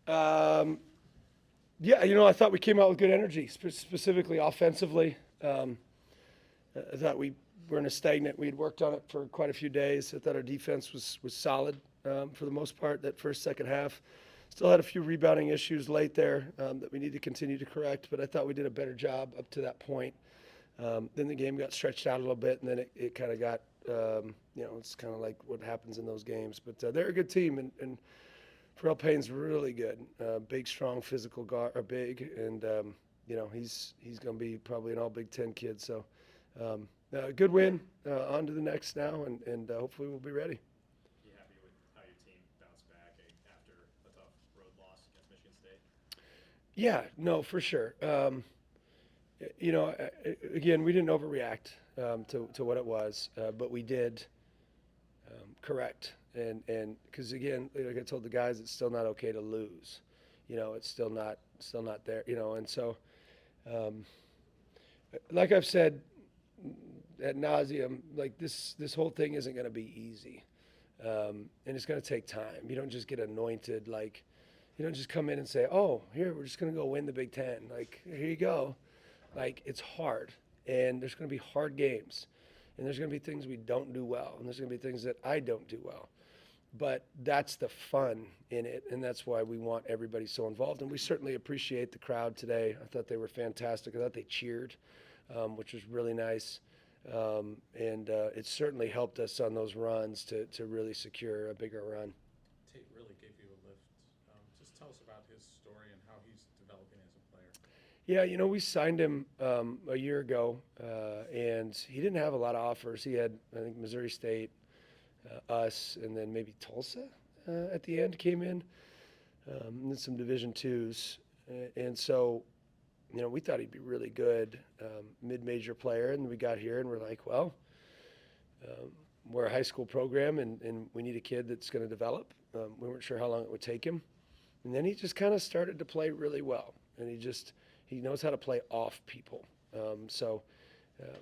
Um, yeah, I thought we came out with good energy, specifically offensively. I thought we were in a stagnant. We had worked on it for quite a few days. I thought our defense was solid for the most part. That first second half, still had a few rebounding issues late there that we need to continue to correct. But I thought we did a better job up to that point. Then the game got stretched out a little bit, and then it kind of got, it's kind of like what happens in those games. But they're a good team, and Pharrell Payne's really good. Big, strong, physical guard, or big, and he's going to be probably an All Big Ten kid. So good win. On to the next now, and hopefully we'll be ready. You happy with how your team bounced back after a tough road loss against Michigan State? Yeah, no, for sure. Again, we didn't overreact to what it was, but we did correct. And because again, like I told the guys, it's still not okay to lose. It's still not there. And so, um, like I've said ad nauseum, like this whole thing isn't going to be easy, and it's going to take time. You don't just get anointed. Like, you don't just come in and say, "Oh, here we're just going to go win the Big Ten." Like, here you go. Like, it's hard, and there's going to be hard games, and there's going to be things we don't do well, and there's going to be things that I don't do well. But that's the fun in it, and that's why we want everybody so involved. And we certainly appreciate the crowd today. I thought they were fantastic. I thought they cheered, which was really nice. And it certainly helped us on those runs to really secure a bigger run. Tate really gave you a lift. Just tell us about his story and how he's developing as a player. Yeah, we signed him a year ago, and he didn't have a lot of offers. He had, I think, Missouri State, us, and then maybe Tulsa at the end came in, and then some Division twos. And so, we thought he'd be really good, mid-major player, and we got here and we're like, well, we're a high school program and we need a kid that's going to develop. We weren't sure how long it would take him. And then he just kind of started to play really well, and he knows how to play off people. So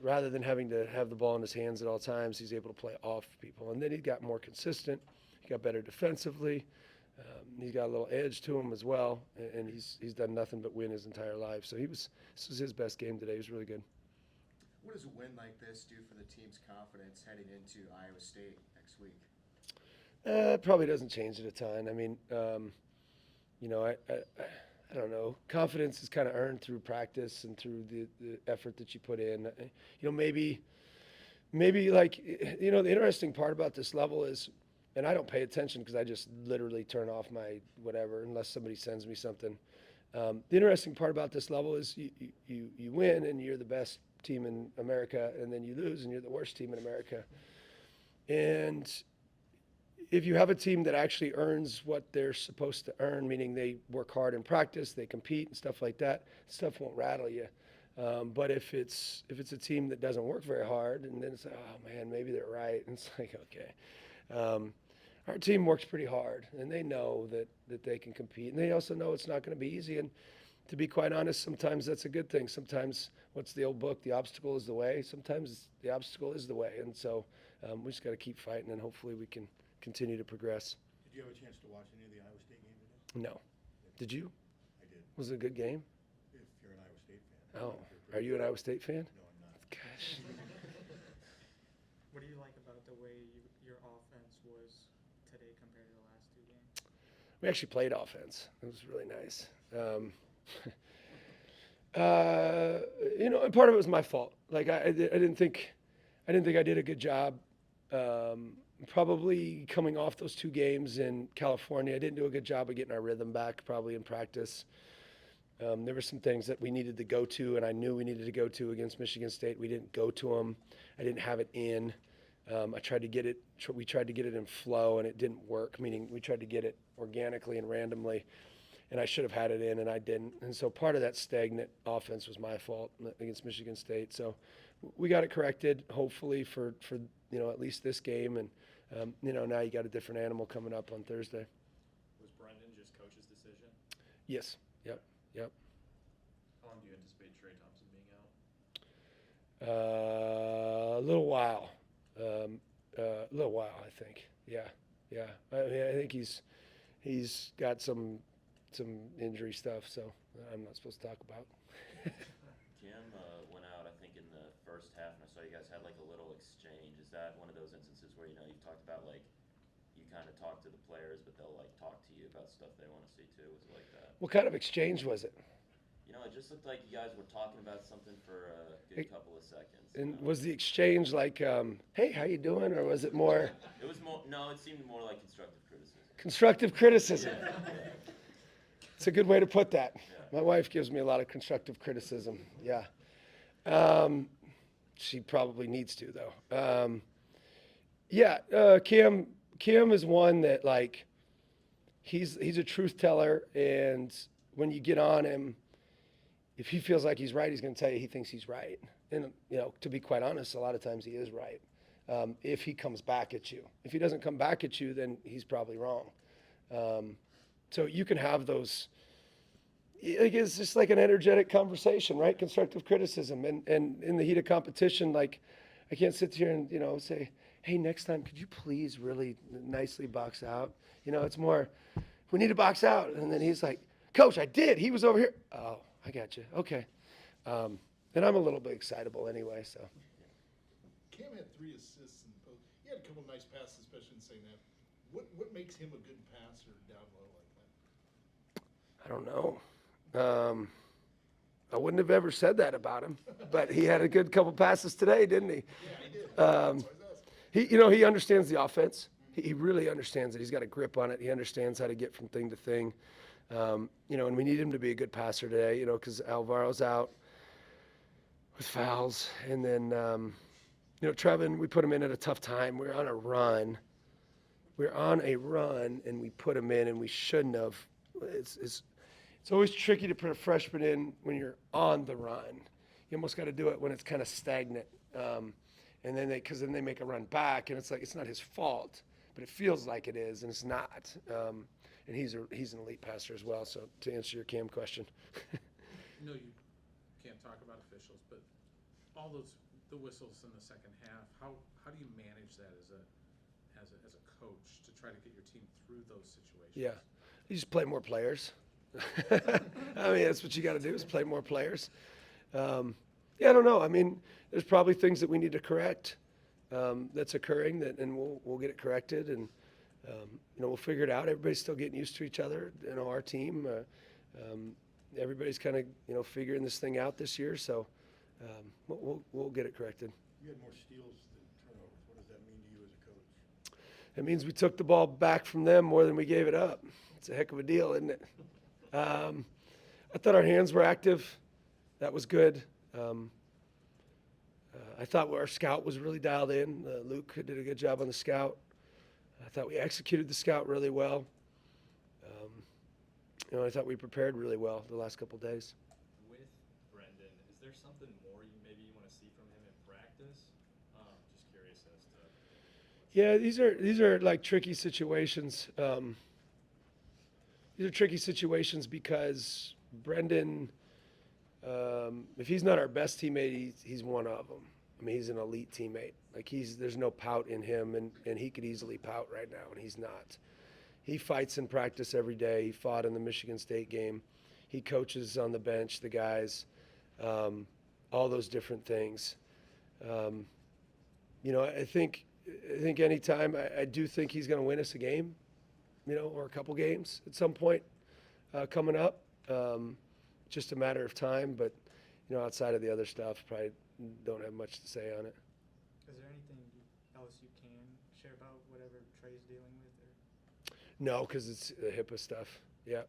rather than having to have the ball in his hands at all times, he's able to play off people. And then he got more consistent. He got better defensively. He's got a little edge to him as well, and he's done nothing but win his entire life. So this was his best game today. He was really good. What does a win like this do for the team's confidence heading into Iowa State next week? It probably doesn't change it a ton. I mean, I don't know. Confidence is kind of earned through practice and through the effort that you put in. Maybe like, the interesting part about this level is, and I don't pay attention because I just literally turn off my whatever unless somebody sends me something. The interesting part about this level is you win and you're the best team in America, and then you lose and you're the worst team in America. And if you have a team that actually earns what they're supposed to earn, meaning they work hard in practice, they compete and stuff like that, stuff won't rattle you. But if it's a team that doesn't work very hard, and then it's like, oh man, maybe they're right, and it's like, okay. Our team works pretty hard, and they know that they can compete, and they also know it's not going to be easy. And to be quite honest, sometimes that's a good thing. Sometimes, what's the old book? The obstacle is the way. Sometimes the obstacle is the way, and so we just got to keep fighting, and hopefully we can continue to progress. Did you have a chance to watch any of the Iowa State game today? No, did you? I did. Was it a good game? If you're an Iowa State fan. Oh, are you an Iowa State fan? No, I'm not. Gosh. What do you like about the way your offense was today compared to the last two games? We actually played offense. It was really nice. And part of it was my fault. Like I didn't think I did a good job. Probably coming off those two games in California, I didn't do a good job of getting our rhythm back. Probably in practice, there were some things that we needed to go to, and I knew we needed to go to against Michigan State. We didn't go to them. I didn't have it in. I tried to get it. We tried to get it in flow, and it didn't work. Meaning, we tried to get it organically and randomly, and I should have had it in, and I didn't. And so part of that stagnant offense was my fault against Michigan State. So we got it corrected, hopefully for at least this game. And now you got a different animal coming up on Thursday. Was Brendan just coach's decision? Yes. Yep. How long do you anticipate Trey Thompson being out? A little while. I think. Yeah. I mean, I think he's got some some injury stuff, so I'm not supposed to talk about. Jim went out, I think, in the first half, and I saw you guys had like a little exchange. Is that one of those instances where, you've talked about like you kind of talk to the players, but they'll like talk to you about stuff they want to see too? Was it like that? What kind of exchange was it? It just looked like you guys were talking about something for a good couple of seconds. And was the exchange like, hey, how you doing? Or was it more? It was more, no, it seemed more like constructive criticism. Constructive criticism. It's a good way to put that. Yeah. My wife gives me a lot of constructive criticism. Yeah. She probably needs to, though. Cam is one that, like, he's a truth teller, and when you get on him, if he feels like he's right, he's going to tell you he thinks he's right. And, to be quite honest, a lot of times he is right. If he comes back at you. If he doesn't come back at you, then he's probably wrong. So you can have those. It's just like an energetic conversation, right? Constructive criticism. And in the heat of competition, like, I can't sit here and, say, hey, next time, could you please really nicely box out? It's more, we need to box out. And then he's like, Coach, I did. He was over here. Oh, I got you. Okay. And I'm a little bit excitable anyway, so. Cam had 3 assists and he had a couple nice passes, especially in the second half. What makes him a good passer down low like that? I don't know. I wouldn't have ever said that about him, but he had a good couple passes today, didn't he? Yeah, he did. That's why I was asking. He understands the offense. He really understands it. He's got a grip on it. He understands how to get from thing to thing. And we need him to be a good passer today, because Alvaro's out with fouls. And then, Trevin, we put him in at a tough time. We're on a run. And we put him in, and we shouldn't have. It's always tricky to put a freshman in when you're on the run. You almost got to do it when it's kind of stagnant. And then because then they make a run back, and it's like it's not his fault, but it feels like it is, and it's not. And he's an elite passer as well. So to answer your Cam question, No, you can't talk about officials, but all the whistles in the second half. How do you manage that as a coach to try to get your team through those situations? yeah, you just play more players. I mean, that's what you got to do is play more players. I don't know. I mean, there's probably things that we need to correct that's occurring, and we'll get it corrected, and we'll figure it out. Everybody's still getting used to each other. Our team, everybody's kind of figuring this thing out this year. So we'll get it corrected. You had more steals than turnovers. What does that mean to you as a coach? It means we took the ball back from them more than we gave it up. It's a heck of a deal, isn't it? I thought our hands were active. That was good. I thought our scout was really dialed in. Luke did a good job on the scout. I thought we executed the scout really well. I thought we prepared really well the last couple of days. With Brendan, is there something more you want to see from him in practice? Just curious as to. Yeah, these are like tricky situations. These are tricky situations because Brendan, if he's not our best teammate, he's one of them. I mean, he's an elite teammate. Like there's no pout in him, and he could easily pout right now, and he's not. He fights in practice every day. He fought in the Michigan State game. He coaches on the bench, the guys, all those different things. I think anytime I do think he's going to win us a game, or a couple games at some point coming up. Just a matter of time, but outside of the other stuff, probably don't have much to say on it. Is there anything else you can share about whatever Trey's dealing with? Or? No, because it's the HIPAA stuff. Yeah.